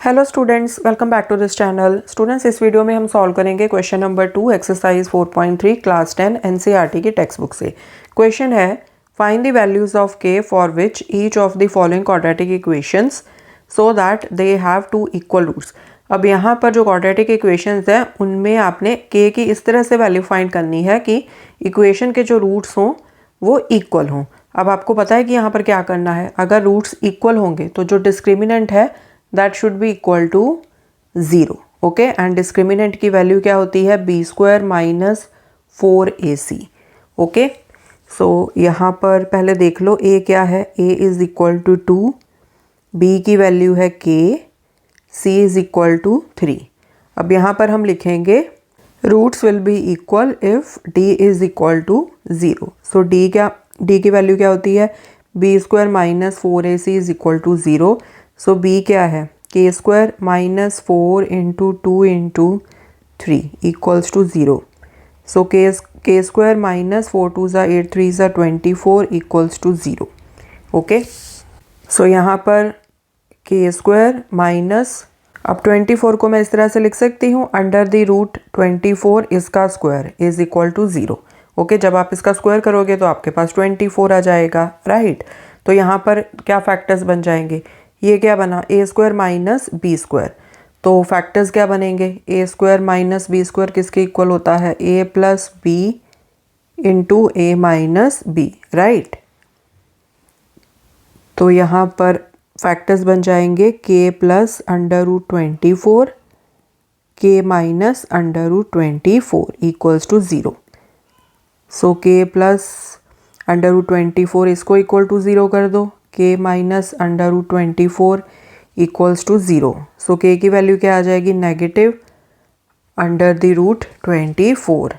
Hello students, welcome back to this channel. Students, इस video में हम सॉल्व करेंगे question number 2 exercise 4.3 class 10 NCERT की टेक्स्ट बुक से। क्वेश्चन है find the values of k for which each of the following quadratic equations so that they have two equal roots. अब यहाँ पर जो क्वाड्रेटिक इक्वेशंस हैं उनमें आपने के की इस तरह से वैल्यू फाइंड करनी है कि इक्वेशन के जो रूट्स हों वो इक्वल हों। अब आपको पता है कि यहाँ पर क्या करना है। अगर रूट्स इक्वल होंगे तो जो डिस्क्रिमिनेंट है that should be equal to 0. Okay, and discriminant की वैल्यू क्या होती है b² माइनस 4ac। ओके, सो यहाँ पर पहले देख लो a क्या है। a is equal to 2, b की वैल्यू है k, c is equal to 3। अब यहाँ पर हम लिखेंगे roots will be equal if d is equal to 0। So d की वैल्यू क्या होती है b² minus 4ac is equal to 0। So b क्या है k² minus 4 into 2 into 3 equals to 0। So k² minus 4 2 ज़ा 8 3 ज़ा 24 इक्वल्स टू 0। ओके, सो यहाँ पर k² माइनस, अब 24 को मैं इस तरह से लिख सकती हूँ अंडर द रूट 24 इसका square is equal to 0। Okay, जब आप इसका स्क्वायर करोगे तो आपके पास 24 आ जाएगा, राइट। तो यहाँ पर क्या फैक्टर्स बन जाएंगे, ये क्या बना a² माइनस b²। तो फैक्टर्स क्या बनेंगे, a² माइनस b² किसके इक्वल होता है a plus b into a minus b, right. तो यहाँ पर फैक्टर्स बन जाएंगे k plus under root 24 k minus under root 24 equals to 0। So k plus under root 24 इसको इक्वल टू 0 कर दो, k minus under root 24 equals to 0। So k की value क्या आ जाएगी negative under the root 24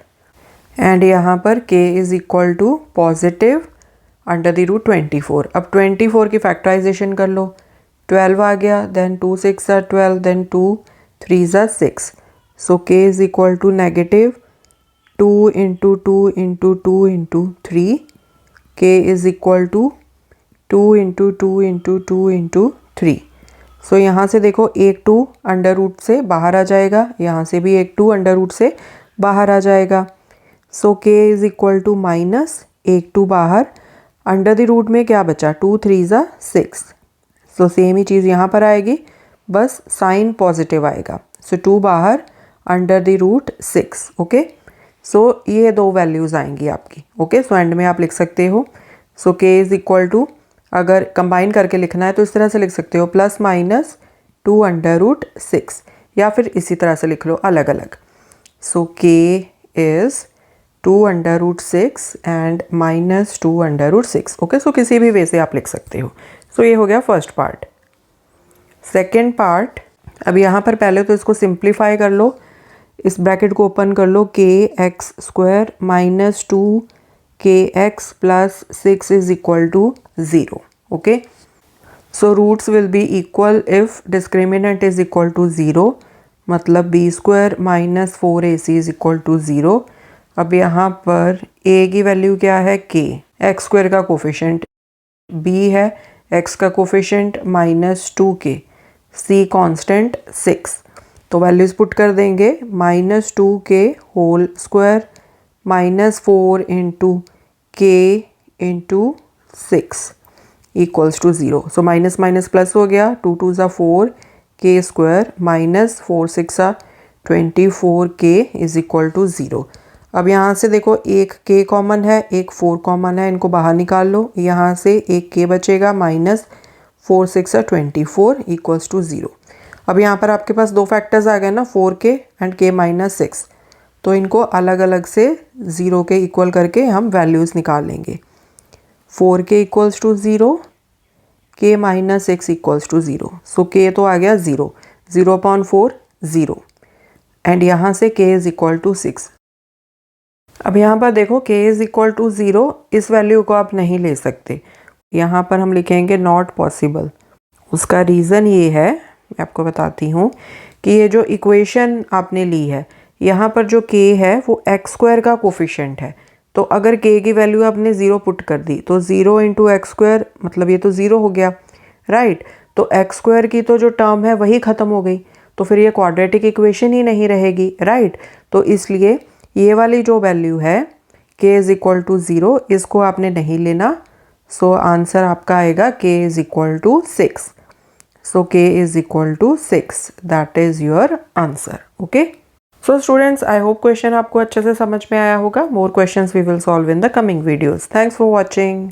and यहाँ पर k is equal to positive under the root 24। अब 24 की फैक्टराइजेशन कर लो, 12 आ गया, देन 2 6 ज़ा 12, देन 2 3 ज़ा 6। So k is equal to negative 2 into 2 into 2 into 3, k is equal to 2 into 2 into 2 into 3। So यहाँ से देखो एक 2 अंडर रूट से बाहर आ जाएगा, यहाँ से भी एक 2 अंडर रूट से बाहर आ जाएगा। So k is equal to minus एक 2 बाहर, अंडर द रूट में क्या बचा 2 3 ज़ा 6। सो सेम ही चीज़ यहाँ पर आएगी, बस साइन पॉजिटिव आएगा। सो 2 बाहर अंडर द रूट 6। ओके, सो ये दो वैल्यूज़ आएंगी आपकी। ओके, सो एंड में आप लिख सकते हो। सो k इज इक्वल टू, अगर कंबाइन करके लिखना है तो इस तरह से लिख सकते हो प्लस माइनस 2 अंडर रूट 6, या फिर इसी तरह से लिख लो अलग अलग। So k is 2 under root 6 and minus 2 under root 6। Okay, so किसी भी वे से आप लिख सकते हो। सो ये हो गया फर्स्ट पार्ट। सेकेंड पार्ट, अब यहाँ पर पहले तो इसको सिंप्लीफाई कर लो, इस ब्रैकेट को ओपन कर लो, kx² minus 2 kx plus 6 is equal to 0। Okay, so roots will be equal if discriminant is equal to 0, मतलब b² minus 4ac is equal to 0। अब यहाँ पर a की वैल्यू क्या है k, x² का कोफिशिएंट b है, x का coefficient minus 2k, c constant 6। तो वैल्यूज पुट कर देंगे, minus 2k whole square minus 4 into k into 6 equals to 0। So minus minus plus हो गया, 2 2 ज़ा 4 k² माइनस 4 6 ज़ा 24 k इज इक्वल टू 0। अब यहाँ से देखो एक k कॉमन है, एक 4 कॉमन है, इनको बाहर निकाल लो, यहाँ से एक k बचेगा माइनस 4 6 ज़ा 24 इक्वल्स टू 0। अब यहाँ पर आपके पास दो फैक्टर्स आ गए ना, 4k एंड k माइनस 6, तो इनको अलग अलग से 0 के इक्वल करके हम वैल्यूज़ निकाल लेंगे। 4k equals to 0, k minus 6 equals to 0। So k तो आ गया 0, 0/4 0, एंड यहाँ से k इज इक्वल टू 6। अब यहाँ पर देखो k इज इक्वल टू 0, इस वैल्यू को आप नहीं ले सकते, यहाँ पर हम लिखेंगे नॉट पॉसिबल। उसका रीज़न ये है, मैं आपको बताती हूँ कि ये जो इक्वेशन आपने ली है, यहाँ पर जो k है वो x² का कोफिशिएंट है। तो अगर k की वैल्यू आपने 0 पुट कर दी तो 0 इंटू x² मतलब ये तो 0 हो गया, राइट। तो एक्स स्क्वायर की तो जो टर्म है वही ख़त्म हो गई, तो फिर ये क्वाड्रेटिक इक्वेशन ही नहीं रहेगी, राइट। तो इसलिए ये वाली जो वैल्यू है k इज़ इक्वल टू 0, इसको आपने नहीं लेना। सो आंसर आपका आएगा k is equal to 6। So k is equal to 6, that is your answer. Okay, so students, I hope question आपको अच्छे से समझ में आया होगा। More questions we will solve in the coming videos. Thanks for watching.